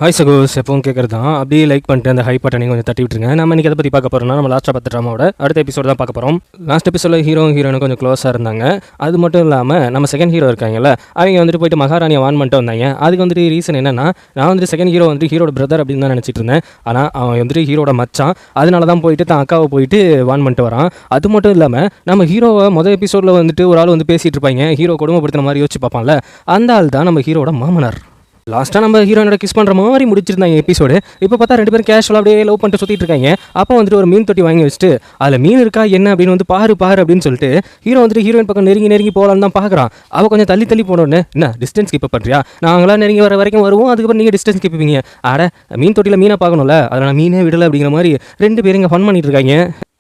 Hi சகோஸ், எப்பவும் கேட்குறது தான். அப்படியே லைக் பண்ணிட்டு அந்த ஹை பட்டனை கொஞ்சம் தட்டி விட்டுருங்க. நம்ம இன்றைக்கி எதை பற்றி பார்க்க போகிறோம்னா, நம்ம லாஸ்ட்டாக பார்த்த ட்ராமாவோட அடுத்த எபிசோட் தான் பார்க்க போகிறோம். லாஸ்ட் எபிசோடில் ஹீரோனும் கொஞ்சம் க்ளோஸாக இருந்தாங்க. அது மட்டும் இல்லாமல் நம்ம செகண்ட் ஹீரோ இருக்காங்கல்ல, அவங்க வந்துட்டு போயிட்டு மகாராணியை வான் பண்ணிட்டு வந்தாங்க. அதுக்கு வந்துட்டு ரீசன் என்னன்னா, நான் வந்துட்டு செகண்ட் ஹீரோ வந்துட்டு ஹீரோட பிரதர் அப்படின்னு தான் நினச்சிட்டு இருந்தேன். ஆனால் அவன் வந்துட்டு ஹீரோட மச்சான். அதனால தான் போயிட்டு தான் அக்காவை போயிட்டு வான் பண்ணிட்டு வரான். அது மட்டும் இல்லாமல் நம்ம ஹீரோவை மொதல் எபிசோடில் வந்துட்டு ஒரு ஆள் வந்து பேசிகிட்டு இருப்பாங்க, ஹீரோ கொடுமைப்படுத்துன மாதிரி யோசிச்சு பார்ப்பான்ல, அந்த ஆள் தான் நம்ம ஹீரோட மாமனார். லாஸ்ட்டாக நம்ம ஹீரோனோட கிஸ் பண்ணுற மாதிரி முடிச்சிருந்தாங்க எபிசோடு. இப்போ பார்த்தா ரெண்டு பேரும் கேஷுவலாக அப்படியே லவ் பண்ணிட்டு சுற்றிட்டு இருக்காங்க. அப்போ வந்துட்டு ஒரு மீன் தொட்டி வாங்கி வச்சுட்டு அதில் மீன் இருக்கா என்ன அப்படின்னு வந்து பாரு அப்படின்னு சொல்லிட்டு ஹீரோ வந்துட்டு ஹீரோயின் பக்கம் நெருங்கி போகலான்னு தான் பார்க்குறான். அவள் கொஞ்சம் தள்ளி போனோன்னு, என்ன டிஸ்டன்ஸ் கீப் பண்ணுறியா, நாங்களாம் நெருங்கி வர வரைக்கும் வருவோம், அதுக்கப்புறம் நீங்கள் டிஸ்டன்ஸ் கீப்பிங்க. ஆட மீன் தொட்டியில் மீனை பார்க்கணும்ல, அதில் நான் மீனே விடலை அப்படிங்கிற மாதிரி ரெண்டு பேரும் இங்கே ஃபன் பண்ணிட்டு இருக்காங்க.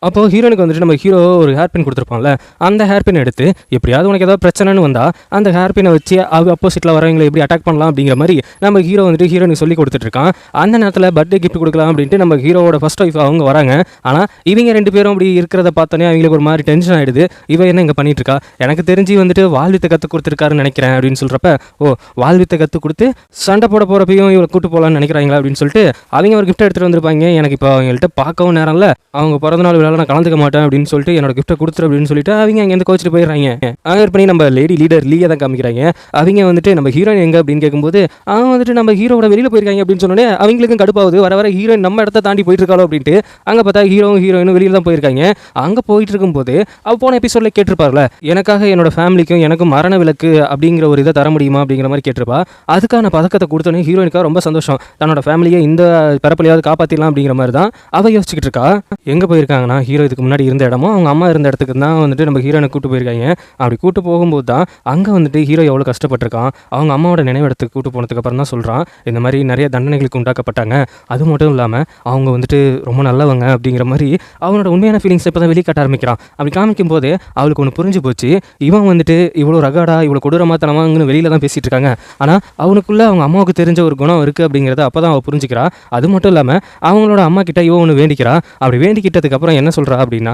அப்போது ஹீரோனுக்கு வந்துட்டு நம்ம ஹீரோ ஒரு ஹேர் பின் கொடுத்துருப்பான்ல, அந்த ஹேர் பின் எடுத்து எப்படியாவது உனக்கு ஏதாவது பிரச்சனைன்னு வந்தால் அந்த ஹேர் பினை வச்சு ஆப்போசிட்டில் வரவங்களை எப்படி அட்டாக் பண்ணலாம் அப்படிங்கிற மாதிரி நம்ம ஹீரோ வந்துட்டு ஹீரோனுக்கு சொல்லி கொடுத்துட்ருக்கான். அந்த நேரத்தில் பர்த்டே கிஃப்ட் கொடுக்கலாம் அப்படின்ட்டு நம்ம ஹீரோவோட ஃபர்ஸ்ட் ஒய்ஃப் அவங்க வராங்க. ஆனால் இவங்க ரெண்டு பேரும் அப்படி இருக்கிறத பார்த்தோன்னே அவங்களுக்கு ஒரு மாதிரி டென்ஷன் ஆகிடுது. இவன் என்ன இங்கே பண்ணிட்டு இருக்கா, எனக்கு தெரிஞ்சு வந்துட்டு வாழ்வித்தை கற்றுக் கொடுத்துருக்காருன்னு நினைக்கிறேன் அப்படின்னு சொல்கிறப்ப, ஓ வாழ்வித்தை கற்றுக் கொடுத்து சண்டை போட போகிறப்பையும் இவளை கூட்டு போகலான்னு நினைக்கிறாங்களா அப்படின்னு சொல்லிட்டு அவங்க ஒரு கிஃப்ட் எடுத்துகிட்டு வந்திருப்பாங்க. எனக்கு இப்போ அவங்கள்ட்ட பார்க்கவும் நேரம் இல்லை, அவங்க பிறந்தநாள் விழாவில் நான் கலந்துக்க மாட்டேன் அப்படின்னு சொல்லிட்டு என்னோட கிஃப்ட்டை கொடுத்துரு அப்படின்னு சொல்லிட்டு அவங்க அங்கேருந்து கோச்சிட்டு போயிடுறாங்க. அங்கே பண்ணி நம்ம லேடி லீடர் லீயை தான் காமிக்கிறாங்க. அவங்க வந்துட்டு நம்ம ஹீரோயின் எங்கே அப்படின்னு கேட்கும்போது அவங்க வந்துட்டு நம்ம ஹீரோட வெளியில் போயிருக்காங்க அப்படின்னு சொன்னோன்னே அவங்களுக்கும் கடுப்பாகுது. வர ஹீரோயின் நம்ம இடத்த தாண்டி போயிட்டு இருக்காளோ அப்படின்ட்டு. அங்கே பார்த்தா ஹீரோயினும் வெளியில் தான் போயிருக்காங்க. அங்கே போயிட்டு இருக்கும்போது அவள் போன எபிசோடில் கேட்டிருப்பார்ல, எனக்காக என்னோட ஃபேமிலிக்கும் எனக்கும் மரண விலக்கு அப்படிங்கிற ஒரு இதை தர முடியுமா அப்படிங்கிற மாதிரி கேட்டிருப்பா. அதுக்கான பதக்கத்தை கொடுத்தோன்னே ஹீரோயினுக்காக ரொம்ப சந்தோஷம். தன்னோட ஃபேமிலியை இந்த பரப்பலையாவது காப்பாற்றிடலாம் அப்படிங்கிற மாதிரி தான் அவள் யோசிச்சுக்கிட்டு இருக்கா. எங்கே போயிருக்காங்கன்னா, ஹீரோ இதுக்கு முன்னாடி இருந்த இடமும் அவங்க அம்மா இருந்த இடத்துக்கு தான் வந்துட்டு நம்ம ஹீரோனை கூட்டு போயிருக்காங்க. அப்படி கூட்டு போகும்போது தான் அங்கே வந்துட்டு ஹீரோ எவ்வளோ கஷ்டப்பட்டிருக்கான். அவங்க அம்மாவோட நினைவிடத்துக்கு கூட்டு போனதுக்கு அப்புறம் தான் சொல்கிறான், இந்த மாதிரி நிறைய தண்டனைகளுக்கு உண்டாக்கப்பட்டாங்க, அது மட்டும் இல்லாமல் அவங்க வந்துட்டு ரொம்ப நல்லவங்க அப்படிங்கிற மாதிரி அவனோட உண்மையான ஃபீலிங்ஸ் இப்போ தான் வெளிக்காட்ட ஆரம்பிக்கிறான். அப்படி காமிக்கும் போது அவளுக்கு ஒன்று புரிஞ்சு போச்சு, இவன் வந்துட்டு இவ்வளோ ரகாடா இவ்வளோ கொடூரமாத்தனமாங்கன்னு வெளியில் தான் பேசிகிட்டு இருக்காங்க. ஆனால் அவனுக்குள்ளே அவங்க அம்மாவுக்கு தெரிஞ்ச ஒரு குணம் இருக்குது அப்படிங்கிறத அப்போ தான் அவள் புரிஞ்சுக்கிறா. அது மட்டும் இல்லாமல் அவங்களோட அம்மா கிட்ட இவன் ஒன்று வேண்டிக்கிறா. அப்படி வேண்டிக்கிட்டதுக்கு அப்புறம் என்ன சொல்கிறா அப்படின்னா,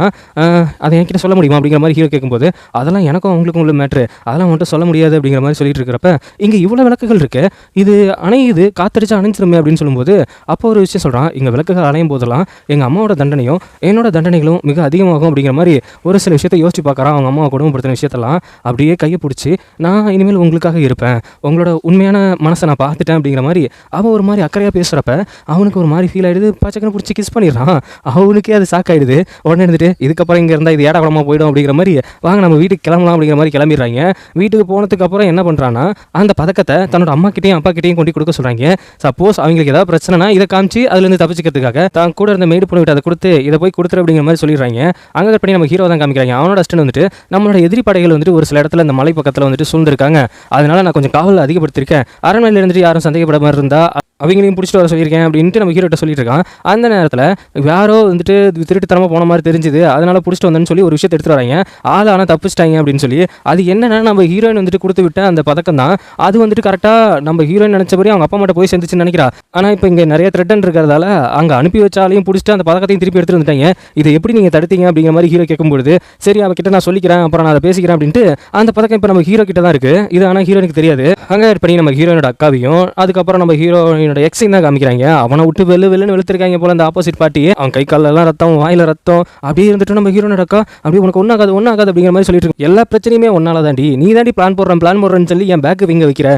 அதை என்கிட்ட சொல்ல முடியுமா அப்படிங்கிற மாதிரி ஹீரோ கேட்கும்போது, அதெல்லாம் எனக்கும் அவங்களுக்கும் உள்ள மேட்ரு, அதெல்லாம் வந்துட்டு சொல்ல முடியாது அப்படிங்கிற மாதிரி சொல்லிட்டு இருக்கிறப்ப, இங்கே இவ்வளோ விளக்குகள் இருக்கு, இது அணையுது, காத்தடிச்சு அணைஞ்சிருமே அப்படின்னு சொல்லும்போது அப்போ ஒரு விஷயம் சொல்கிறான், இங்கே விளக்குகள் அணையும் போதெல்லாம் எங்கள் அம்மாவோட தண்டனையும் என்னோட தண்டனைகளும் மிக அதிகமாகும் அப்படிங்கிற மாதிரி ஒரு சில விஷயத்தை யோசிச்சு பார்க்குறான். அவங்க அம்மாவை கொடுமைப்படுத்தின விஷயத்தெல்லாம் அப்படியே கையை பிடிச்சி, நான் இனிமேல் உங்களுக்காக இருப்பேன், உங்களோட உண்மையான மனசை நான் பார்த்துட்டேன் அப்படிங்கிற மாதிரி அவன் ஒரு மாதிரி அக்கறையாக பேசுகிறப்ப அவனுக்கு ஒரு மாதிரி ஃபீல் ஆகிடுது. பச்சைக்கன்னு பிடிச்சி கிஸ் பண்ணிடுறான். அவனுக்கே அது ஷாக் ஆகிடுது. உடனே இருந்துட்டு இதுக்கப்புறம் இங்கே இருந்தால் இது ஏடாவளமாக போயிடும் அப்படிங்கிற மாதிரி, வாங்க நம்ம வீட்டுக்கு கிளம்பலாம் அப்படிங்கிற மாதிரி கிளம்பிடுறாங்க. வீட்டுக்கு போனதுக்கு அப்புறம் என்ன பண்ணுறான்னா, அந்த பதக்கத்தை தன்னோட அம்மா கிட்டையும் அப்பா கிட்டையும் கொண்டு கொடுக்க சொல்கிறாங்க. சப்போஸ் அவங்களுக்கு ஏதாவது பிரச்சனைனா இதை காமிச்சு அதுலேருந்து தப்பிச்சுக்கிறதுக்காக தான் கூட இருந்த மேடு பொண்ணு விட்டு அதை கொடுத்து இதை போய் கொடுத்துரு அப்படிங்கிற மாதிரி சொல்லிடுறாங்க. அங்கே பண்ணி நம்ம ஹீரோ தான் காமிக்கிறாங்க. அவனோட அஸ்டன் வந்துட்டு நம்மளோட எதிரி படைகள் வந்துட்டு ஒரு சில இடத்துல இந்த மலை பக்கத்தில் வந்துட்டு சூழ்ந்திருக்காங்க, அதனால நான் கொஞ்சம் காவல் அதிகப்படுத்திருக்கேன், அரண்மனையில் இருந்துட்டு யாரும் சந்தேகப்பட மாதிரி இருந்தால் அவங்களையும் பிடிச்சிட்டு வர சொல்லியிருக்கேன் அப்படின்ட்டு நம்ம ஹீரோட்ட சொல்லிட்டு இருக்கான். அந்த நேரத்தில் யாரோ வந்துட்டு திருட்டுத்தனமாக போன மாதிரி தெரிஞ்சுது, அதனால் பிடிச்சிட்டு வந்தேன்னு சொல்லி ஒரு விஷயத்தை எடுத்துகிட்டு வராங்க. ஆள் ஆனால் தப்பிச்சிட்டாங்க அப்படின்னு சொல்லி. அது என்னன்னா, நம்ம ஹீரோயின் வந்துட்டு கொடுத்து விட்ட அந்த பதக்கம் தான். அது வந்துட்டு கரெக்டாக நம்ம ஹீரோயின் நினச்சபடி அவங்க அப்பா மட்டும் போய் சேர்ந்துச்சுன்னு நினைக்கிறா. ஆனால் இப்போ இங்கே நிறைய த்ரெட்டன் இருக்கிறதால அங்கே அனுப்பி வச்சாலையும் பிடிச்சிட்டு அந்த பதக்கத்தையும் திருப்பி எடுத்துட்டு வந்துட்டாங்க. இதை எப்படி நீங்கள் தடுத்தீங்க அப்படிங்கிற மாதிரி ஹீரோ கேட்கும்போது, சரி அவகிட்ட நான் சொல்லிக்கிறேன், அப்புறம் நான் அதை பேசிக்கிறேன் அப்படின்ட்டு அந்த பதக்கம் இப்போ நம்ம ஹீரோ கிட்ட தான் இருக்குது. இது ஆனால் ஹீரோனுக்கு தெரியாது. அங்கே பண்ணி நம்ம ஹீரோனோட அக்காவையும் அதுக்கப்புறம் நம்ம ஹீரோயினோட எக்ஸையும் தான் காமிக்கிறாங்க. அவனை விட்டு வெள்ளுன்னு வெளுத்திருக்காங்க போல அந்த ஆப்போசிட் பார்ட்டி. அவன் கை காலெல்லாம் ரத்தம், வாயில ரத்தம், அப்படியே இருந்துட்டு நம்ம ஹீரோனோட அக்கா அப்படியே உனக்கு ஒன்றாகாது அப்படிங்கிற மாதிரி சொல்லிட்டு இருக்கு. எல்லா பிரச்சனையுமே ஒன்னால தாண்டி, நீ தாண்டி பிளான் போடுறேன்னு சொல்லி என் பேக்கு விங்க வைக்கிற,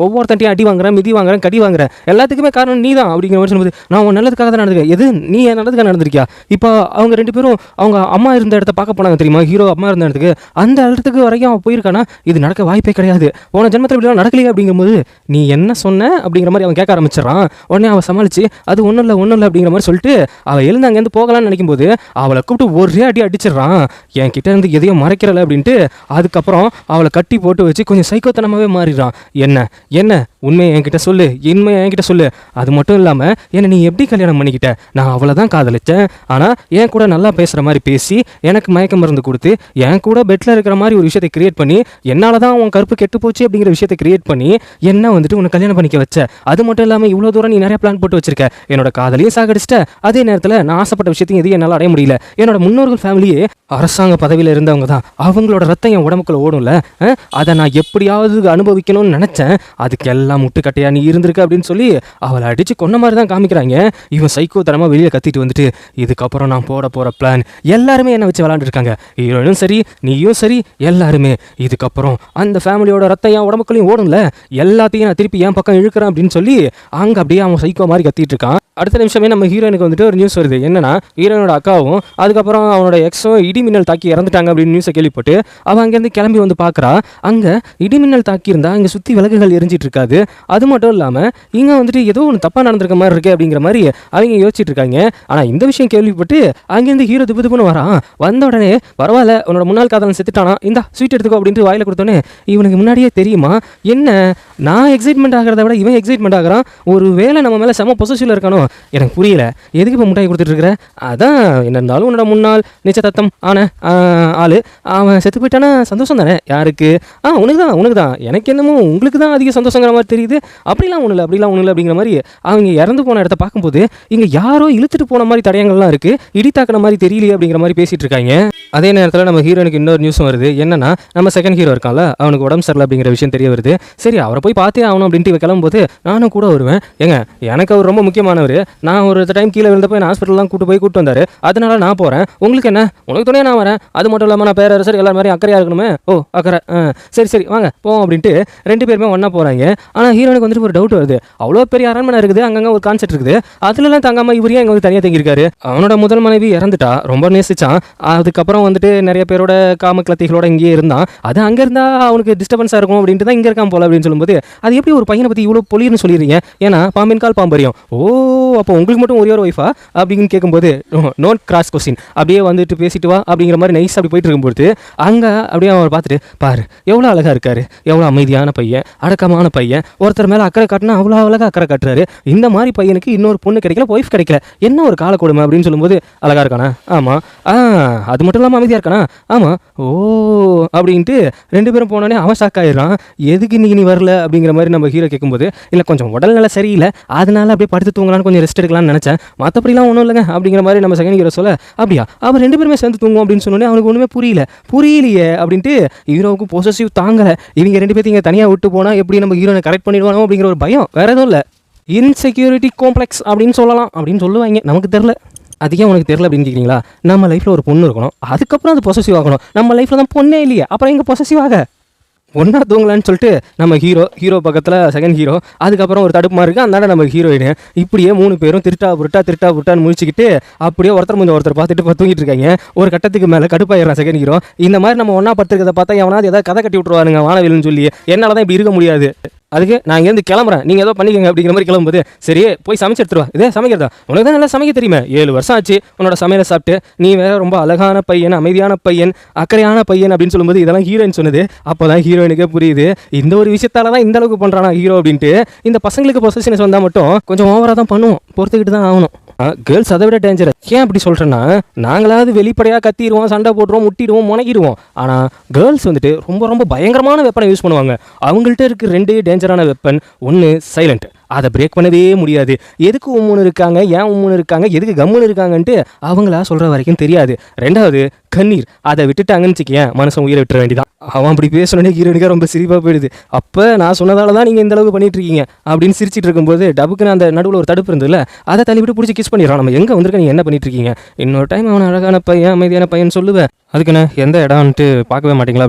ஒவ்வொருத்தண்டையும் அடி வாங்குறேன், மிதி வாங்குறேன், கடி வாங்குறேன், எல்லாத்துக்குமே காரணம் நீ தான் அப்படிங்கிற மாதிரி சொல்லும்போது, நான் உன் நல்லதுக்காக தான் நடந்திருக்கேன். எது நீ என் நல்லதுக்காக நடந்திருக்கியா? இப்போ அவங்க ரெண்டு பேரும் அவங்க அம்மா இருந்த இடத்த பார்க்க போனாங்க தெரியுமா, ஹீரோ அம்மா இருந்த இடத்துக்கு, அந்த இடத்துக்கு வரைக்கும் அவன் போயிருக்கானா, இது நடக்க வாய்ப்பே கிடையாது, போன ஜென்மத்தில் இப்படிலாம் நடக்கலையே அப்படிங்கும்போது நீ என்ன சொன்ன அப்படிங்கிற மாதிரி அவன் கேட்க ஆரம்பிச்சிடறான். உடனே அவள் சமாளிச்சு, அது ஒன்றும் இல்லை அப்படிங்கிற மாதிரி சொல்லிட்டு அவள் எழுந்து அங்கேருந்து போகலான்னு நினைக்கும் போது அவளை கூப்பிட்டு ஒரே அடிச்சிடறான். என் கிட்ட இருந்து எதையும் மறைக்கிறல அப்படின்ட்டு. அதுக்கப்புறம் அவளை கட்டி போட்டு வச்சு கொஞ்சம் சைக்கோத்தனமாகவே மாறிடுறான். என்ன உண்மையை என்கிட்ட சொல்லு, என்கிட்ட சொல்லு. அது மட்டும் இல்லாமல் என்னை நீ எப்படி கல்யாணம் பண்ணிக்கிட்ட? நான் அவளை தான் காதலிச்சேன், ஆனால் என் கூட நல்லா பேசுகிற மாதிரி பேசி எனக்கு மயக்க மருந்து கொடுத்து என் கூட பெட்டில் இருக்கிற மாதிரி ஒரு விஷயத்தை கிரியேட் பண்ணி என்னால் தான் உன் கருப்பு கெட்டு போச்சு அப்படிங்கிற விஷயத்தை கிரியேட் பண்ணி என்ன வந்துட்டு உன்னை கல்யாணம் பண்ணிக்க வச்ச. அது மட்டும் இல்லாமல் இவ்வளோ தூரம் நீ நிறைய பிளான் போட்டு வச்சிருக்க. என்னோட காதலையும் சாகடிச்சிட்ட, அதே நேரத்தில் நான் ஆசைப்பட்ட விஷயத்தையும் எதையும் என்னால் அடைய முடியல. என்னோட முன்னோர்கள் ஃபேமிலியே அரசாங்க பதவியில் இருந்தவங்க தான், அவங்களோட ரத்தம் என் உடம்புக்குள்ள ஓடும்ல, அதை நான் எப்படியாவது அனுபவிக்கணும்னு நினச்சேன். அதுக்கெல்லாம் எல்லாம் முட்டுக்கட்டையா நீ இருந்திருக்க அப்படின்னு சொல்லி அவளை அடிச்சு கொன்ன மாதிரி தான் காமிக்கிறாங்க. இவன் சைக்கோ தரமா வெளியே கத்திட்டு வந்துட்டு இதுக்கப்புறம் நான் போற பிளான் எல்லாருமே என்ன வச்சு விளாண்டுருக்காங்க. ஹீரோயினும் சரி நீயும் சரி எல்லாருமே இதுக்கப்புறம் அந்த ஃபேமிலியோட ரத்தம் என் உடம்புக்குள்ளேயும் ஓடும்ல, எல்லாத்தையும் நான் திருப்பி என் பக்கம் இழுக்கிறேன் அப்படின்னு சொல்லி அங்கே அப்படியே அவன் சைக்கோ மாதிரி கத்திட்டு இருக்கான். அடுத்த நிமிஷமே நம்ம ஹீரோயினுக்கு வந்துட்டு ஒரு நியூஸ் வருது. என்னன்னா ஹீரோனோட அக்காவும் அதுக்கப்புறம் அவனோட எக்ஸும் இடிமின்னல் தாக்கி இறந்துட்டாங்க அப்படின்னு நியூஸை கேள்விப்பட்டு அவன் அங்கேருந்து கிளம்பி வந்து பார்க்குறா. அங்கே இடிமின்னல் தாக்கி இருந்தா இங்கே சுற்றி விளக்குகள் எரிஞ்சிட்டு இருக்காது. அது மட்டும் இல்லாமல் இங்கே வந்துட்டு ஏதோ ஒன்று தப்பாக நடந்திருக்க மாதிரி இருக்கு அப்படிங்கிற மாதிரி அவங்க யோசிச்சுட்டு இருக்காங்க. ஆனால் இந்த விஷயம் கேள்விப்பட்டு அங்கேருந்து ஹீரோ துப்புன்னு வரான். வந்த உடனே பரவாயில்ல உன்னோட முன்னாள் காதலன் செத்துட்டானா, இந்த ஸ்வீட் எடுத்துக்கோ அப்படின்ட்டு வாயில கொடுத்தோன்னே இவனுக்கு முன்னாடியே தெரியுமா என்ன நான் எக்ஸைட்மெண்ட் ஆகிறத விட இவன் எக்ஸைட்மெண்ட் ஆகிறான். ஒரு வேளை நம்ம மேலே செம பொசசிவ்ல இருக்கானோ எனக்கு புரியல. எதுக்கு இப்போ முட்டாய் கொடுத்துட்டு இருக்கிற? அதான் என்ன இருந்தாலும் உன்னோட முன்னாள் நிச்சயதத்தம் ஆன ஆளு அவன் செத்து போயிட்டானா சந்தோஷம் தானே? யாருக்கு? உனக்கு தான் எனக்கு என்னமோ உங்களுக்கு தான் அதிக சந்தோஷங்கிற மாதிரி தெரியுது. அப்படிலாம் ஒன்றும் இல்லை அப்படிங்கிற மாதிரி அவங்க இறந்து போன இடத்த பார்க்கும்போது இங்கே யாரோ இழுத்துட்டு போன மாதிரி தடயங்கள்லாம் இருக்குது, இடித்தாக்கின மாதிரி தெரியலையே அப்படிங்கிற மாதிரி பேசிகிட்டு இருக்காங்க. அதே நேரத்தில் நம்ம ஹீரோனுக்கு இன்னொரு நியூஸும் வருது. என்னன்னா நம்ம செகண்ட் ஹீரோ இருக்கான்ல அவனுக்கு உடம்பு சரியில்லை அப்படிங்கிற விஷயம் தெரிய வருது. சரி அவரை போய் பார்த்தே ஆகணும் அப்படின்ட்டு கிளம்பும்போது நானும் கூட வருவேன். எனக்கு அவர் ரொம்ப முக்கியமானவர். நான் ஒரு டைம் கீழே விழுந்தப்போ என் ஹாஸ்பிட்டல்லாம் கூட்டு வந்தார். அதனால நான் போகிறேன். உங்களுக்கு என்ன? உனக்கு துணையாக நான் வரேன். அது மட்டும் இல்லாமல் நான் பேரரசர் எல்லாரும் மாதிரி அக்கறையாக இருக்கணுமே. ஓ அக்கறை, சரி வாங்க போவோம் அப்படின்ட்டு ரெண்டு பேருமே ஒன்றா போகிறாங்க. ஆனால் ஹீரோனுக்கு வந்துட்டு ஒரு டவுட் வருது. அவ்வளோ பெரிய அரண்மனை இருக்குது, அங்கங்கே ஒரு கான்செப்ட் இருக்குது, அதுலலாம் தங்காமல் இவரையும் அங்கே வந்து தனியாக தங்கியிருக்காரு. அவனோட முதல் மனைவி இறந்துட்டா, ரொம்ப நேசிச்சான். அதுக்கப்புறம் வந்துட்டு நிறைய பேரோட காமக்கிளத்திகளோட இங்கேயே இருந்தான். அது அங்கே இருந்தால் அவனுக்கு டிஸ்டர்பன்ஸாக இருக்கும் அப்படின்ட்டு தான் இங்கே இருக்கான் போல அப்படின்னு சொல்லும்போது அது எப்படி ஒரு பையனை பற்றி இவ்வளோ பொலிர்னு சொல்லிடுறீங்க? ஏன்னா பாம்பின் கால் பாம்பரியும். ஓ அப்போ உங்களுக்கு மட்டும் ஒரே ஒரு ஒய்ஃபா அப்படின்னு கேட்கும்போது நோட் கிராஸ் கொஸ்டின் அப்படியே வந்துட்டு பேசிட்டு வா அப்படிங்கிற மாதிரி நைஸ் அப்படி போயிட்டு இருக்கும்போது அங்கே அப்படியே அவர் பார்த்துட்டு பாரு எவ்வளோ அழகாக இருக்காரு, எவ்வளோ அமைதியான பையன், அடக்கமான பையன், ஒருத்தர் மேலே அக்கறை காட்டினா அவ்வளோ அழகாக அக்கறை காட்டுறாரு. இந்த மாதிரி பையனுக்கு இன்னொரு பொண்ணு கிடைக்கல, ஒய்ஃப் கிடைக்கல, என்ன ஒரு கால கொடுமை அப்படின்னு சொல்லும்போது அழகாக இருக்கானா? ஆமாம். அது மட்டும் இல்லாமல் அமைதியாக இருக்கானா? ஆமாம். ஓ அப்படின்ட்டு ரெண்டு பேரும் போனோடனே அவன் ஷாக் ஆயிடுறான். எதுக்கு இன்னைக்கு நீ வரல அப்படிங்கிற மாதிரி நம்ம ஹீரோ கேட்கும்போது இல்லை கொஞ்சம் உடல்நிலை சரியில்லை, அதனால அப்படியே படுத்து தூங்கலான்னு கொஞ்சம் ரெஸ்ட் எடுக்கலாம்னு நினச்சேன், மற்றபடிலாம் ஒன்றும் இல்லைங்க அப்படிங்கிற மாதிரி நம்ம செகண்ட் ஹீரோ சொல்ல அப்படியா அவர் ரெண்டு பேருமே சேர்ந்து தூங்கும் அப்படின்னு சொன்னோன்னே அவனுக்கு ஒன்றுமே புரியலையே அப்படின்ட்டு ஹீரோவுக்கு பொசசிவ் தாங்கலை. இவங்க ரெண்டு பேர்த்து இங்கே தனியாக விட்டு போனால் எப்படி நம்ம ஹீரோனை கரெக்ட் பண்ணிடுவானோ அப்படிங்கிற ஒரு பயம், வேற எதுவும் இல்லை, இன்செக்யூரிட்டி காம்ப்ளெக்ஸ் அப்படின்னு சொல்லலாம் அப்படின்னு சொல்லுவாங்க. நமக்கு தெரில. அதுக்கே உனக்கு தெரியல அப்படின்னு கேட்குறீங்களா? நம்ம லைஃப்பில் ஒரு பொண்ணு இருக்கணும், அதுக்கப்புறம் அது பொசசிவ் ஆகணும். நம்ம லைஃப்பில் தான் பொண்ணே இல்லையே, அப்புறம் எங்கே பொசசிவ் ஆக? ஒன்றா தூங்கலான்னு சொல்லிட்டு நம்ம ஹீரோ பக்கத்தில் செகண்ட் ஹீரோ, அதுக்கப்புறம் ஒரு தடுப்பு மாதிரி இருக்குது, அந்தாண்ட நம்ம ஹீரோயின், இப்படியே மூணு பேரும் திருட்டா புருட்டான்னு முடிச்சுக்கிட்டு அப்படியே ஒருத்தர் பார்த்துட்டு தூங்கிட்டு இருக்காங்க. ஒரு கட்டத்துக்கு மேலே கடுப்பாயிடுறான் செகண்ட் ஹீரோ. இந்த மாதிரி நம்ம ஒன்றா படுத்துக்கிறத பார்த்தா எவனாவது ஏதாவது கதை கட்டி விட்ருவானுங்க வானவில்னு சொல்லி, என்னால் தான் இப்படி இருக்க முடியாது, அதுக்கு நான் இங்கேருந்து கிளம்புறேன், நீங்கள் ஏதோ பண்ணிக்கங்க அப்படிங்கிற மாதிரி கிளம்பும்போது சரி போய் சமைச்சு எடுத்துருவா. இதே சமைக்கிறதா? உனக்கு தான் நல்லா சமைக்க தெரியுமே, 7 வருஷம் ஆச்சு உன்னோட சமையலை சாப்பிட்டு, நீ வேற ரொம்ப அழகான பையன், அமைதியான பையன், அக்கறையான பையன் அப்படின்னு சொல்லும்போது இதெல்லாம் ஹீரோயின் சொன்னது. அப்போ தான் ஹீரோயினுக்கே புரியுது இந்த ஒரு விஷயத்தால தான் இந்த அளவுக்கு பண்ணுறானா ஹீரோ அப்படின்ட்டு. இந்த பசங்களுக்கு பொசசிவ்னஸ் வந்தால் மட்டும் கொஞ்சம் ஓவராக தான் பண்ணுவோம், பொறுத்துக்கிட்டு தான் ஆகணும். கேர்ள்ஸ் அதை விட டேஞ்சரஸ். ஏன் அப்படி சொல்கிறேன்னா நாங்களாவது வெளிப்படையாக கத்திடுவோம், சண்டை போட்டுருவோம், முட்டிடுவோம், முனைக்கிடுவோம். ஆனால் கேர்ள்ஸ் வந்துட்டு ரொம்ப ரொம்ப பயங்கரமான வெப்பனை யூஸ் பண்ணுவாங்க. அவங்கள்ட்ட இருக்க 2 டேஞ்சரான வெப்பன். ஒன்று சைலண்ட், அதை பிரேக் பண்ணவே முடியாது. எதுக்கு உம்முன்னு இருக்காங்க, ஏன் உம்முன்னு இருக்காங்க, எதுக்கு கம்முன்னு இருக்காங்கன்ட்டு அவங்களா சொல்கிற வரைக்கும் தெரியாது. 2வது கண்ணீர், அதை விட்டுட்டாங்கன்னு வச்சுக்கேன் மனுஷன் உயிரை விட்டுற வேண்டிதான். அவன் அப்படி பேசணுன்னே ஹீரோனுக்கா ரொம்ப சிரிப்பாக போயிடுது. அப்போ நான் சொன்னதால தான் நீங்கள் இந்த அளவுக்கு பண்ணிட்டு இருக்கீங்க அப்படின்னு சிரிச்சிட்டு இருக்கும்போது டபுக்குன்னு அந்த நடுவில் ஒரு தடுப்பு இருந்ததுல அதை தள்ளிவிட்டு பிடிச்சி கிஸ் பண்ணிடுறான். நம்ம எங்கே வந்திருக்க, நீங்கள் என்ன பண்ணிட்டு இருக்கீங்க? இன்னொரு டைம் அவன் அழகான பையன், அமைதியான பையன் சொல்லுவேன், அதுக்குன்னு எந்த இடம்ன்ட்டு பார்க்கவே மாட்டீங்களா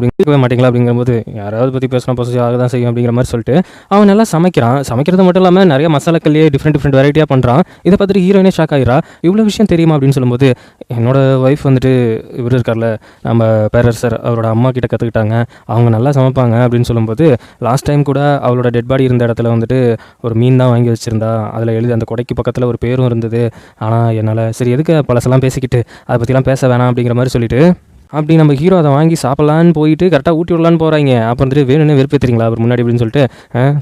அப்படிங்கும்போது யாராவது பற்றி பேசினா பொசசிவ் தான் செய்யும் அப்படிங்கிற மாதிரி சொல்லிட்டு அவன் நல்லா சமைக்கிறான். சமைக்கிறது மட்டும் இல்லாமல் நிறைய மசாலாக்கள்லேயே டிஃப்ரெண்ட் வெரைட்டியாக பண்ணுறான். இதை பார்த்துட்டு ஹீரோயினே ஷாக் ஆகிறா. இவ்வளோ விஷயம் தெரியுமா அப்படின்னு சொல்லும்போது என்னோட ஒய்ஃப் வந்துட்டு இவர் இருக்கார்ல நம்ம பேரரசர், அவரோட அம்மா கிட்ட கற்றுக்கிட்டாங்க, அவங்க நல்லா சமைப்பாங்க அப்படின்னு சொல்லும்போது லாஸ்ட் டைம் கூட அவளோட டெட் பாடி இருந்த இடத்துல வந்துட்டு ஒரு மீன் தான் வாங்கி வச்சுருந்தா, அதில் எழுதி அந்த கொடைக்கு பக்கத்தில் ஒரு பேரும் இருந்தது. ஆனால் என்னால் சரி எதுக்கு பழசெல்லாம் பேசிக்கிட்டு அதை பற்றிலாம் பேச வேணாம் அப்படிங்கிற மாதிரி சொல்லிட்டு அப்படி நம்ம ஹீரோ அதை வாங்கி சாப்பிட்லான்னு போயிட்டு கரெக்டாக ஊட்டி விடலான்னு போகிறாங்க. அப்போ வந்துட்டு வேணும்னு வெறுப்பேற்றுறீங்களா அவர் முன்னாடி அப்படின்னு சொல்லிட்டு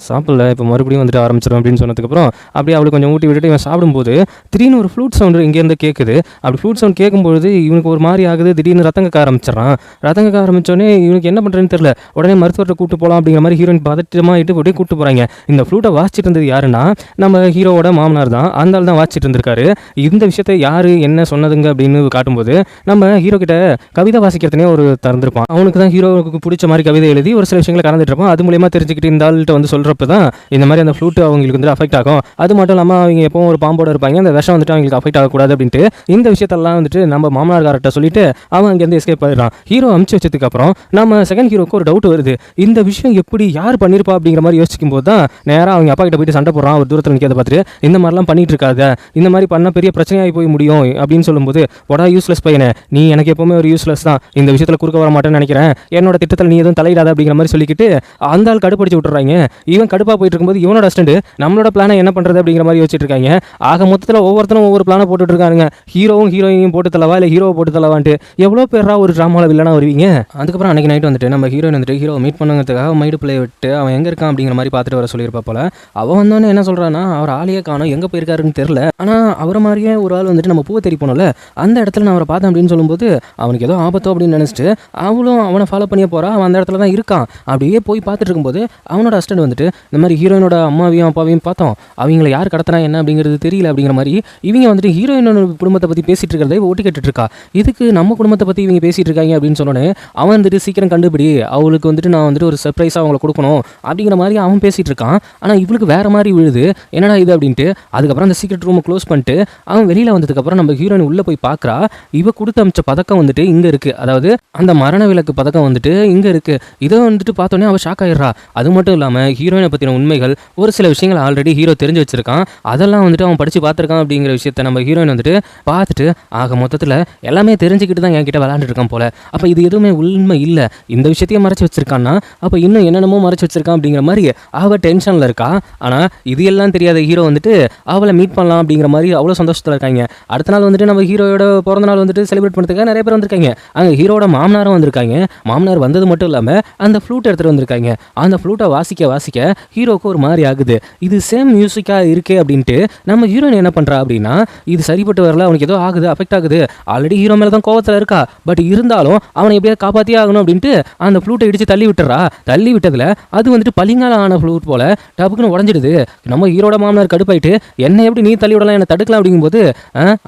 சாப்பிடல, இப்போ மறுபடியும் வந்துட்டு ஆரம்பிச்சிடும் அப்படின்னு சொன்னதுக்கப்புறம் அப்படியே அவளுக்கு கொஞ்சம் ஊட்டி விட்டுட்டு இவன் சாப்பிடும்போது திடீர்னு ஒரு ஃப்ளூட் சவுண்டு இங்கேருந்து கேட்குது. அப்படி ஃப்ளூட் சவுண்ட் கேட்கும்போது இவனுக்கு ஒரு மாதிரி ஆகுது. திடீர்னு ரத்தம் கக்க ஆரம்பிச்சிடறான். ரத்தம் கக்க ஆரம்பித்தோடனே இவனுக்கு என்ன பண்ணுறதுன்னு தெரியல. உடனே மருத்துவர்கிட்ட கூப்பிட்டு போகலாம் அப்படிங்கிற மாதிரி ஹீரோயின் பதட்டமாகிட்டு போட்டு கூப்பிட்டு போகிறாங்க. இந்த ஃப்ளூட்டை வாசிச்சுட்டு இருந்தது யாருன்னா நம்ம ஹீரோவோட மாமனார் தான். அந்த ஆள் தான் வாசிச்சுட்டு இருந்திருக்காரு. இந்த விஷயத்தை யார் என்ன சொன்னதுங்க அப்படின்னு காட்டும்போது நம்ம ஹீரோ கிட்ட கவிதை வாசிக்கிறதுனே ஒரு திறந்திருப்பான். அவனுக்கு தான் ஹீரோவுக்கு பிடிச்ச மாதிரி கவிதை எழுதி ஒரு சில விஷயங்களை கலந்துட்டு இருப்பான். அது மூலியமா தெரிஞ்சுக்கிட்டு இந்த ஆள்கிட்ட வந்து சொல்றப்ப தான் இந்த மாதிரி அந்த ஃப்ளூட் அவங்களுக்கு வந்து அஃபெக்ட் ஆகும். அது மட்டும் இல்லாமல் அவங்க எப்பவும் ஒரு பாம்போட இருப்பாங்க, அந்த விஷம் வந்துட்டு அவங்களுக்கு அஃபெக்ட் ஆகக்கூடாது அப்படின்ட்டு இந்த விஷயத்தெல்லாம் வந்துட்டு நம்ம மாமனார்கார்ட்ட சொல்லிட்டு அவன் அங்கேருந்து எஸ்கேப் ஆயிடுறான். ஹீரோ அமுச்சு வச்சதுக்கு அப்புறம் நம்ம செகண்ட் ஹீரோக்கு ஒரு டவுட் வருது. இந்த விஷயம் எப்படி யார் பண்ணிருப்பா அப்படிங்கிற மாதிரி யோசிக்கும் போது தான் நேராக அவங்க அப்பா கிட்ட போயிட்டு சண்டை போடுறான். ஒரு தூரத்தில் நிற்கிறத பார்த்துட்டு இந்த மாதிரிலாம் பண்ணிட்டு இருக்காத, இந்த மாதிரி பண்ண பெரிய பிரச்சனையாகி போய் முடியும் அப்படின்னு சொல்லும்போது, போடா யூஸ்லெஸ் பையனே, நீ எனக்கு எப்பவுமே ஒரு யூஸ்லெஸ் தான், இந்த விஷயத்தில் குறுக்க வர மாட்டேன்னு நினைக்கிறேன், என்னோட திட்டத்தில் நீ எதுவும் தலையிடாத அப்படிங்கிற மாதிரி சொல்லிக்கிட்டு அந்த ஆள் கடுப்படிச்சு விட்டுறாங்க. இவன் கடுப்பா போயிட்டு இருக்கும்போது இவனோட அஸ்டண்ட் நம்மளோட பிளானை என்ன பண்றது அப்படிங்கிற மாதிரி யோசிச்சுட்டு இருக்காங்க. ஆக மொத்தத்தில் ஒவ்வொருத்தரும் ஒவ்வொரு பிளானை போட்டுட்டு இருக்காங்க. ஹீரோவும் ஹீரோயினையும் போட்டு தலவா இல்லை ஹீரோவை போட்டு தலவான்ட்டு எவ்வளோ பேரா ஒரு ட்ராமாவில் வில்லனா வருவீங்க. அதுக்கப்புறம் அன்னைக்கு நைட் வந்துட்டு நம்ம ஹீரோயின் வந்துட்டு ஹீரோ மீட் பண்ணுங்கிறதுக்காக மைடு பிளே விட்டு அவன் எங்கே இருக்கான் அப்படிங்கிற மாதிரி பார்த்துட்டு வர சொல்லியிருப்பா போல. அவன் வந்தோன்னு என்ன சொல்கிறான்னா, அவர் ஆளையே காணும், எங்கே போயிருக்காருன்னு தெரில, ஆனால் அவரை மாதிரியே ஒரு ஆள் வந்துட்டு நம்ம பூவை தேடி போனோம்ல, அந்த இடத்துல நான் அவரை பார்த்தேன் அப்படின்னு சொல்லும்போது அவனுக்கு ஏதோ ஆபத்தோ அப்படின்னு நினச்சிட்டு அவளும் அவனை ஃபாலோ பண்ணியே போகிறா. அவன் அந்த இடத்துல தான் இருக்கான். அப்படியே போய் பார்த்துட்டு இருக்கும்போது அவனோட அஸ்டண்ட் வந்துட்டு இந்த மாதிரி ஹீரோயினோட அம்மாவையும் அப்பாவையும் பார்த்தோம், அவங்கள யார் கடத்தினா என்ன அப்படிங்கிறது தெரியல அப்படிங்கிற மாதிரி இவங்க வந்துட்டு ஹீரோயினோட குடும்பத்தை பற்றி பேசிட்டு இருக்கிறத ஓட்டி கேட்டுட்டு இருக்கா. இதுக்கு நம்ம குடும்பத்தை பற்றி இவங்க பேசிட்டு இருக்காங்க அப்படின்னு சொன்னோன்னே அவன் வந்துட்டு சீக்கிரம் கண்டுபிடி, அவளுக்கு வந்துட்டு நான் வந்துட்டு ஒரு சர்ப்ரைஸாக அவங்கள கொடுக்கணும் அப்படிங்கிற மாதிரி அவன் பேசிட்டு இருக்கான். ஆனால் இவளுக்கு வேற மாதிரி விழுது, என்னடா இது அப்படின்ட்டு. அதுக்கப்புறம் அந்த சீக்ரெட் ரூமை க்ளோஸ் பண்ணிட்டு அவன் வெளியில் வந்ததுக்கப்புறம் நம்ம ஹீரோயின் உள்ளே போய் பார்க்குறா. இவ கொடுத்து அமைச்ச பதக்கம் வந்துட்டு இங்கே இருக்குது, அதாவது அந்த மரண விளக்கு பதக்கம் வந்துட்டு இங்கே இருக்குது. இதை வந்துட்டு பார்த்தோன்னே அவள் ஷாக் ஆயிடுறா. அது மட்டும் இல்லாமல் ஹீரோயினை பற்றின உண்மைகள் ஒரு சில விஷயங்கள் ஆல்ரெடி ஹீரோ தெரிஞ்சு வச்சிருக்கான், அதெல்லாம் வந்துட்டு அவன் படித்து பார்த்துருக்கான் அப்படிங்கிற விஷயத்த நம்ம ஹீரோயின் வந்துட்டு பார்த்துட்டு ஆக மொத்தத்தில் எல்லாமே தெரிஞ்சுக்கிட்டு தான் என்கிட்ட விளாண்டுட்டு இருக்கான் போல. அப்போ இது எதுவுமே உண்மை இல்லை, இந்த விஷயத்தையும் மறைச்சு வச்சிருக்கான்னா அப்போ இன்னும் என்னென்னமோ மறைச்சு வச்சிருக்கான் அப்படிங்கிற மாதிரி அவள் டென்ஷனில் இருக்கா. ஆனால் இது எல்லாம் தெரியாத ஹீரோ வந்துட்டு அவளை மீட் பண்ணலாம் அப்படிங்கிற மாதிரி அவ்வளோ சந்தோஷத்தில் இருக்காங்க. அடுத்த நாள் வந்துட்டு நம்ம ஹீரோயோட பிறந்த நாள் வந்துட்டு செலிப்ரேட் பண்ணுறதுக்காக நிறைய பேர் வந்திருக்காங்க. அங்கே ஹீரோட மாமனாரும் வந்திருக்காங்க. மாமனார் வந்தது மட்டும் இல்லாமல் அந்த ஃப்ளூட் எடுத்துகிட்டு வந்திருக்காங்க. அந்த ஃப்ளூட்டை வாசிக்க வாசிக்க ஹீரோக்கு ஒரு மாதிரி ஆகுது. இது சேம் மியூசிக்காக இருக்கே அப்படின்ட்டு நம்ம ஹீரோயின் என்ன பண்ணுறா அப்படின்னா, இது சரிப்பட்டு வரல, அவனுக்கு ஏதோ ஆகுது, அஃபெக்ட் ஆகுது, ஆல்ரெடி ஹீரோ மேலே தான் கோவத்தில் இருக்கா, பட் இருந்தாலும் அவனை எப்படியாவது காப்பாற்றியே ஆகணும் அப்படின்ட்டு அந்த ஃப்ளூட்டை இடித்து தள்ளி விட்டுறா. தள்ளி விட்டதில் அது வந்துட்டு பளிங்கால ஆன ஃப்ளூட் போல டப்புக்குன்னு உடஞ்சிடுது. நம்ம ஹீரோட மாமனார் கடுப்பாயிட்டு என்ன எப்படி நீ தள்ளி விடலாம், என்ன தடுக்கலாம் அப்படிங்கும்போது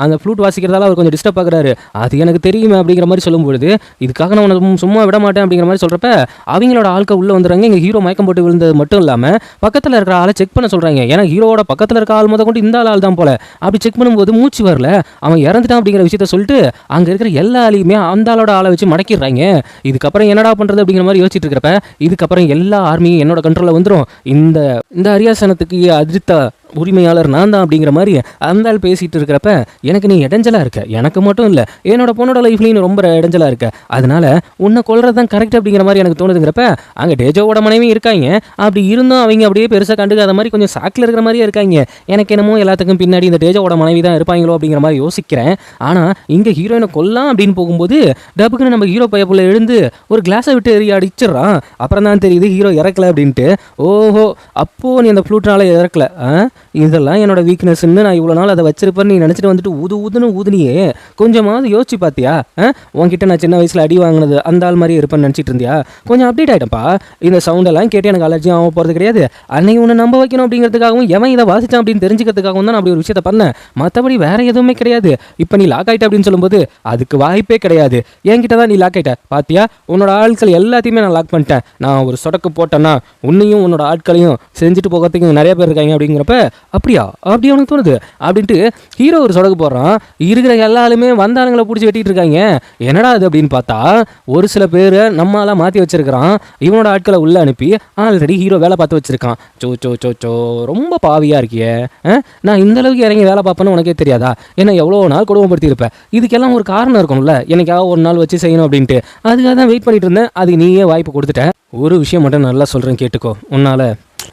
அந்த ஃப்ளூட் வாசிக்கிறதால அவர் கொஞ்சம் டிஸ்டர்ப் ஆகுறாரு. அது எனக்கு தெரியுமே அப்படிங்கிற மாதிரி சொல்லும்போது, இதுக்காக நான் உனக்கு சும்மா விட மாட்டேன் அப்படிங்கிற மாதிரி சொல்கிறப்ப அவங்களோட ஆட்கள் உள்ளே வந்துடுறாங்க. இங்கே ஹீரோ மயக்கம் போட்டு விழுந்தது மட்டும் இல்லாமல் பக்கத்தில் இருக்கிற ஆளை செக் பண்ண சொல்கிறாங்க. ஏன்னா ஹீரோவோட பக்கத்தில் இருக்க ஆள் கொண்டு இந்த ஆள் தான் போல. அப்படி செக் பண்ணும்போது மூச்சு வரல, அவன் இறந்துட்டான் அப்படிங்கிற விஷயத்த சொல்லிட்டு அங்கே இருக்கிற எல்லா ஆளையுமே அந்த ஆளோட ஆளை வச்சு மடக்கிடுறாங்க. இதுக்கப்புறம் என்னடா பண்ணுறது அப்படிங்கிற மாதிரி யோசிச்சுட்டு இருக்கிறப்ப இதுக்கப்புறம் எல்லா ஆர்மியும் என்னோட கண்ட்ரோலில் வந்துடும், இந்த அரியாசனத்துக்கு அதிர்த்த உரிமையாளர் நான் தான் அப்படிங்கிற மாதிரி அந்த ஆள் பேசிட்டு இருக்கிறப்ப எனக்கு நீ இடைஞ்சலா இருக்க, எனக்கு மட்டும் இல்லை என்னோட பொண்ணோட லைஃப்லையும் ரொம்ப இடைஞ்சலா இருக்க, அதனால உன்னை கொல்றது தான் கரெக்ட் அப்படிங்கிற மாதிரி எனக்கு தோணுதுங்கிறப்ப அங்கே டேஜோவோட மனைவி இருக்காங்க. அப்படி இருந்தும் அவங்க அப்படியே பெருசாக கண்டுக்காத மாதிரி கொஞ்சம் சாக்கில் இருக்கிற மாதிரியே இருக்காங்க. எனக்கு என்னமோ எல்லாத்துக்கும் பின்னாடி இந்த டேஜோவோட மனைவி தான் இருப்பாங்களோ அப்படிங்கிற மாதிரி யோசிக்கிறேன். ஆனால் இங்கே ஹீரோயினை கொல்லாம் அப்படின்னு போகும்போது டப்புக்குன்னு நம்ம ஹீரோ பையப்புள்ள எழுந்து ஒரு கிளாஸை விட்டு எரிய அடிச்சிடறான். அப்புறம் தான் தெரியுது ஹீரோ இறக்கல அப்படின்ட்டு. ஓஹோ, அப்போ நீ அந்த ஃப்ளூட்னால இறக்கல, இதெல்லாம் என்னோட வீக்னஸ்ன்னு நான் இவ்வளோ நாள் அதை வச்சிருப்பேன்னு நீ நினச்சிட்டு வந்துட்டு ஊதுன்னு ஊதுனியே, கொஞ்சமாவது யோசிச்சு பார்த்தியா? உன்கிட்ட நான் சின்ன வயசில் அடி வாங்கினது அந்த ஆள் மாதிரி இருப்பேன்னு நினச்சிட்டு இருந்தியா? கொஞ்சம் அப்டேட் ஆகிட்டப்பா. இந்த சவுண்டெல்லாம் கேட்டு எனக்கு அலர்ஜியும் ஆக போகிறது கிடையாது. அன்னைக்கு உன்னை நம்ப வைக்கணும் அப்படிங்கிறதுக்காகவும் எவன் இதை வாசிச்சான் அப்படின்னு தெரிஞ்சுக்கிறதுக்காகவும் தான் நான் அப்படி ஒரு விஷயத்தை பண்ணேன். மற்றபடி வேற எதுவுமே கிடையாது. இப்போ நீ லாக் ஆகிட்ட அப்படின்னு சொல்லும்போது அதுக்கு வாய்ப்பே கிடையாது. என்கிட்ட தான் நீ லாக் ஆகிட்ட பார்த்தியா? உன்னோட ஆட்கள் எல்லாத்தையுமே நான் லாக் பண்ணிட்டேன். நான் ஒரு சொடக்கு போட்டேன்னா உன்னையும் உன்னோட ஆட்களையும் செஞ்சுட்டு போகிறதுக்கு நிறைய பேர் இருக்காங்க அப்படிங்கிறப்ப அப்படியா அப்படி அவனுக்கு தோணுது அப்படின்ட்டு ஹீரோ ஒரு சொடக்கு போடுறான். இருக்கிற எல்லாருமே வந்தாளுங்களை பிடிச்சி வெட்டிட்டு இருக்காங்க. என்னடா அது அப்படின்னு பார்த்தா ஒரு சில பேர் நம்மளால மாற்றி வச்சிருக்கிறான். இவனோட ஆட்களை உள்ள அனுப்பி ஆல்ரெடி ஹீரோ வேலை பார்த்து வச்சிருக்கான். சோ ரொம்ப பாவியா இருக்கிய, நான் இந்த அளவுக்கு இறங்கி வேலை பார்ப்பேன்னு உனக்கே தெரியாதா? என்ன எவ்வளோ நாள் கொடுமைப்படுத்தி இருப்பேன். இதுக்கெல்லாம் ஒரு காரணம் இருக்கணும்ல, எனக்காக ஒரு நாள் வச்சு செய்யணும் அப்படின்ட்டு. அதுக்காக தான் வெயிட் பண்ணிட்டு இருந்தேன். அதுக்கு நீயே வாய்ப்பு கொடுத்துட்ட. ஒரு விஷயம் மட்டும் நல்லா சொல்கிறேன் கேட்டுக்கோ, உன்னால்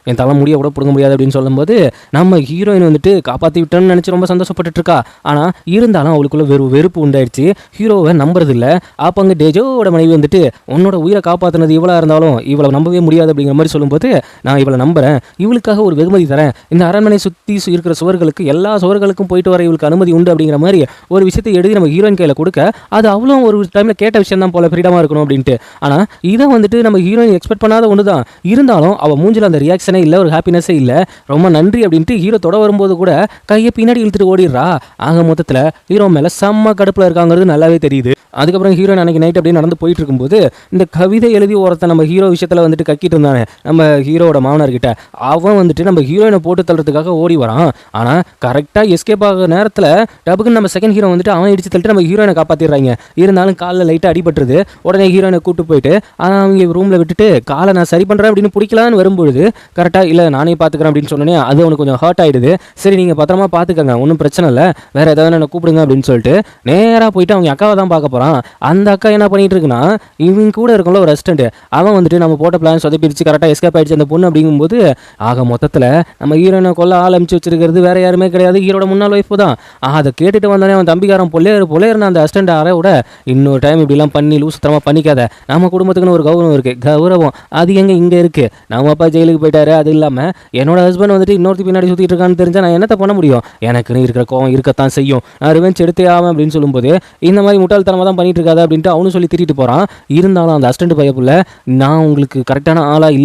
என் தலை முடிய கூட பிடுங்க முடியாது அப்படின்னு சொல்லும்போது நம்ம ஹீரோயின் வந்துட்டு காப்பாற்றி விட்டோன்னு நினச்சி ரொம்ப சந்தோஷப்பட்டு இருக்கா. ஆனால் இருந்தாலும் அவளுக்குள்ள வெறுப்பு உண்டாயிடுச்சு. ஹீரோவை நம்புறது இல்லை. அப்போ அங்கே டேஜோட மனைவி வந்துட்டு உன்னோட உயிரை காப்பாற்றினது இவளாக இருந்தாலும் இவளை நம்பவே முடியாது அப்படிங்கிற மாதிரி சொல்லும்போது நான் இவளை நம்புறேன், இவளுக்காக ஒரு வெகுமதி தரேன், இந்த அரண்மனை சுற்றி இருக்கிற சுவர்களுக்கு எல்லா சுவர்களுக்கும் போயிட்டு வர இவளுக்கு அனுமதி உண்டு அப்படிங்கிற மாதிரி ஒரு விஷயத்தை எழுதி நம்ம ஹீரோயின் கையில் கொடுக்க அது அவ்வளோ ஒரு டைமில் கேட்ட விஷயம் தான் போல ஃப்ரீடமாக இருக்கணும் அப்படின்ட்டு. ஆனால் இதை வந்துட்டு நம்ம ஹீரோயின் எக்ஸ்பெக்ட் பண்ணாத ஒன்று தான். இருந்தாலும் அவள் மூஞ்சில் அந்த ரியாக்ஷனே இல்லை, ஒரு ஹாப்பினஸே இல்லை. ரொம்ப நன்றி அப்படின்ட்டு ஹீரோ தொட வரும்போது கூட கையை பின்னாடி இழுத்துட்டு ஓடிடுறா. ஆக மொத்தத்தில் ஹீரோ மேலே செம்ம கடுப்பில் இருக்காங்கிறது நல்லாவே தெரியுது. அதுக்கப்புறம் ஹீரோயின் அன்றைக்கி நைட் அப்படியே நடந்து போயிட்டு இருக்கும்போது இந்த கவிதை எழுதி ஒருத்தன் நம்ம ஹீரோ விஷயத்தில் வந்துட்டு கக்கிட்டு இருந்தானே நம்ம ஹீரோட மாமனார்கிட்ட, அவன் வந்துட்டு நம்ம ஹீரோயினை போட்டு தள்ளுறதுக்காக ஓடி வரான். ஆனால் கரெக்டாக எஸ்கேப் ஆகிற நேரத்தில் டபுக்குன்னு நம்ம செகண்ட் ஹீரோ வந்துட்டு அவன் இடிச்சு தள்ளிட்டு நம்ம ஹீரோயினை காப்பாற்றிடுறாங்க. இருந்தாலும் காலில் லைட்டாக அடிபட்டுருது. உடனே ஹீரோயினை கூப்பிட்டு போயிட்டு அவங்க ரூமில் விட்டுட்டு காலை நான் சரி பண்ணுறேன் அப்படின்னு பிடிக்கலான்னு வரும்பொழுது கரெக்டாக இல்லை நானே பார்த்துக்கிறேன் அப்படின்னு சொன்னோன்னே அது அவனுக்கு கொஞ்சம் ஹர்ட் ஆகிடுது. சரி நீங்கள் பத்திரமா பார்த்துக்கங்க, ஒன்றும் பிரச்சனை இல்லை, வேறு ஏதாவது என்ன கூப்பிடுங்க அப்படின்னு சொல்லிட்டு நேராக போயிட்டு அவங்க அக்காவை தான் பார்க்க போகிறான். அந்த அக்கா என்ன பண்ணிட்டு இருக்குன்னா, இவங்க கூட இருக்கல ஒரு ரெஸ்டண்ட், அவன் வந்துட்டு நம்ம போட்ட பிளான் சொதப்பிடிச்சு கரெக்டாக எஸ்கேப் ஆகிடுச்சு அந்த பொண்ணு. அப்படிங்கும்போது ஆக மொத்தத்தில் நம்ம ஹீரோனை கொல்ல ஆரம்பிச்சு வச்சிருக்கிறது வேற யாருமே கிடையாது, ஹீரோட முன்னாள் ஒய்ஃப் தான். அதை கேட்டுட்டு வந்தானே அவன் தம்பிக்காரன் பொல்லேருன்னு அந்த அஸ்டண்ட் அரை விட, இன்னொரு டைம் இப்படிலாம் பண்ணி லூசுத்தரமாக பண்ணிக்காத, நம்ம குடும்பத்துக்குன்னு ஒரு கௌரவம் இருக்குது, கௌரவம் அது எங்கே இங்கே இருக்குது, நம்ம அப்பா ஜெயிலுக்கு போயிட்டாரு, அது இல்லாமல் என்னோட ஹஸ்பண்ட் வந்துட்டு இன்னொருத்தி பின்னாடி சுற்றிட்டு இருக்கான்னு தெரிஞ்சால் நான் என்னத்தை பண்ண முடியும், எனக்குன்னு இருக்கிற கோவம் இருக்கத்தான் செய்யும், நான் ரிவெஞ்ச் எடுத்தே ஆவேன் அப்படின்னு சொல்லும்போது இந்த மாதிரி முட்டாள்தனமாக தான் பண்ணிட்டு இருக்காது அப்படின்ட்டு அவனும் சொல்லி திட்டிட்டு போகிறான். இருந்தாலும் அந்த அஸ்டண்ட் பையப்புள்ள நான் உங்களுக்கு கரெக்டான ஆளாக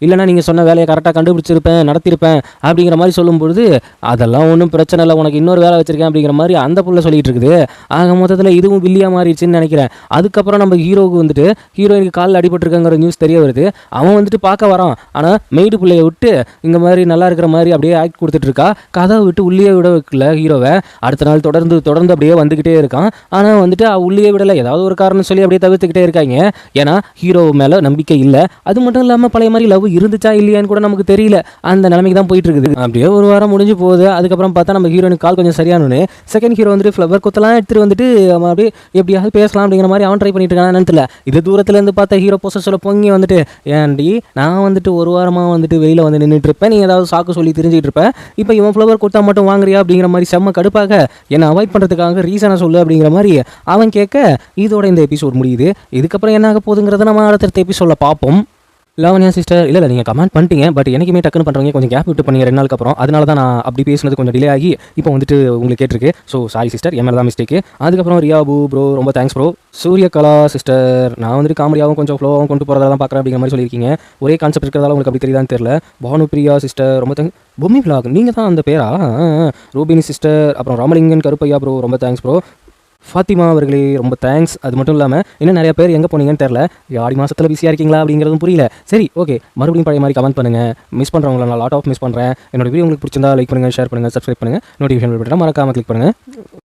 இல்லைன்னா நீங்கள் சொன்ன வேலையை கரெக்டாக கண்டுபிடிச்சிருப்பேன் நடத்திருப்பேன் அப்படிங்கிற மாதிரி சொல்லும்போது அதெல்லாம் ஒன்றும் பிரச்சனை இல்லை, உனக்கு இன்னொரு வேலை வச்சிருக்கேன் அப்படிங்கிற மாதிரி அந்த புள்ள சொல்லிட்டு இருக்குது. ஆக மொத்தத்தில் இதுவும் வில்லியாக மாறிடுச்சுன்னு நினைக்கிறேன். அதுக்கப்புறம் நம்ம ஹீரோவுக்கு வந்துட்டு ஹீரோயினுக்கு காலில் அடிபட்டிருக்காங்கிற நியூஸ் தெரிய வருது. அவன் வந்துட்டு பார்க்க வரான். ஆனால் மெய்டு பிள்ளையை விட்டு இங்கே மாதிரி நல்லா இருக்கிற மாதிரி அப்படியே ஆக்ட் கொடுத்துட்டு இருக்கா. கதவை விட்டு உள்ளே விட வைக்கல ஹீரோவை. அடுத்த நாள் தொடர்ந்து அப்படியே வந்துக்கிட்டே இருக்கான். ஆனால் வந்துட்டு உள்ளே விடலை, ஏதாவது ஒரு காரணம் சொல்லி அப்படியே தவிர்த்துக்கிட்டே இருக்காங்க. ஏன்னா ஹீரோ மேலே நம்பிக்கை இல்லை. அது மட்டும் இல்லாமல் பழைய மாதிரி லவ் இருந்துச்சா இல்லையான்னு கூட நமக்கு தெரியல. அந்த நிலைமைக்கு தான் போயிட்டு இருக்குது. அப்படியே ஒரு வாரம் முடிஞ்சு போகுது. அதுக்கப்புறம் பார்த்தா நம்ம ஹீரோனுக்கு கால் கொஞ்சம் சரியானு செகண்ட் ஹீரோ வந்துட்டு ஃப்ளவர் கொத்தெல்லாம் எடுத்துகிட்டு வந்துட்டு அவன் அப்படியே எப்படியாவது பேசலாம் அப்படிங்கிற மாதிரி அவன் ட்ரை பண்ணிட்டு இருக்கான்னு தெரியல. இது தூரத்துலேருந்து பார்த்தா ஹீரோ போச சொல்ல பொங்கி வந்துட்டு, ஏன்டி நான் வந்துட்டு ஒரு வாரமாக வந்துட்டு வெளியில் வந்து நின்றுட்டு இருப்பேன், நீ ஏதாவது சாக்கு சொல்லி தெரிஞ்சுட்டு இருப்பேன், இப்போ இவன் ஃப்ளவர் கொடுத்தா மட்டும் வாங்குறியா அப்படிங்கிற மாதிரி செம்ம கடுப்பாக என்னை அவாய்ட் பண்ணுறதுக்காக ரீசனை சொல்லு அப்படிங்கிற மாதிரி அவன் கேட்க இதோட இந்த எபிசோட் முடியுது. இதுக்கப்புறம் என்ன ஆக போகுதுங்கிறத நம்ம அடுத்த எபிசோடில் பார்ப்போம். லாவண்யா சிஸ்டர், இல்லை நீங்கள் கமெண்ட் பண்ணிட்டீங்க, பட் எனக்குமே டக்குன்னு பண்ணுறவங்க கொஞ்சம் கேப் விட்டு பண்ணீங்க 2 நாளுக்கு அப்புறம். அதனால தான் நான் அப்படி பேசுனது கொஞ்சம் டிலே ஆகி இப்போ வந்துட்டு உங்களுக்கு கேட்டிருக்கு. ஸோ சாரி சிஸ்டர், என் மேலே தான் மிஸ்டேக்கு. அதுக்கப்புறம் ரியாபு ப்ரோ ரொம்ப தேங்க்ஸ் ப்ரோ. சூரியகலா சிஸ்டர், நான் வந்துட்டு காமெடியாகவும் கொஞ்சம் ஃப்ளோவாகவும் கொண்டு போகிறதா தான் பார்க்குறேன் அப்படிங்கிற மாதிரி சொல்லியிருக்கீங்க. ஒரே கான்செப்ட் இருக்கிறதால உங்களுக்கு அப்படி தெரியுதான்னு தெரியல. பானுப்ரியா சிஸ்டர் ரொம்ப தேங்க்ஸ். பூமி விலாக் நீங்கள் தான் அந்த பேரா? ரூபினி சிஸ்டர், அப்புறம் ராமலிங்கன் கருப்பையா ப்ரோ ரொம்ப தேங்க்ஸ் ப்ரோ. ஃபாத்திமா அவர்களே ரொம்ப தேங்க்ஸ். அது மட்டும் இல்லாமல் இன்னும் நிறைய பேர் எங்கே போனீங்கன்னு தெரில, ஆடி மாதத்தில் பிஸியாக இருக்கீங்களா அப்படிங்கிறதும் புரியல. சரி ஓகே, மறுபடியும் பழைய மாதிரி கமெண்ட் பண்ணுங்கள். மிஸ் பண்ணுறவங்கள நான் லாட் ஆஃப் மிஸ் பண்ணுறேன். என்னோட வீடியோ உங்களுக்கு பிடிச்சிருந்தா லைக் பண்ணுங்கள், ஷேர் பண்ணுங்கள், சப்ஸ்கிரைப் பண்ணுங்கள், நோட்டிஃபிகேஷன் பட்டன் மறக்காமல் கிளிக் பண்ணுங்கள்.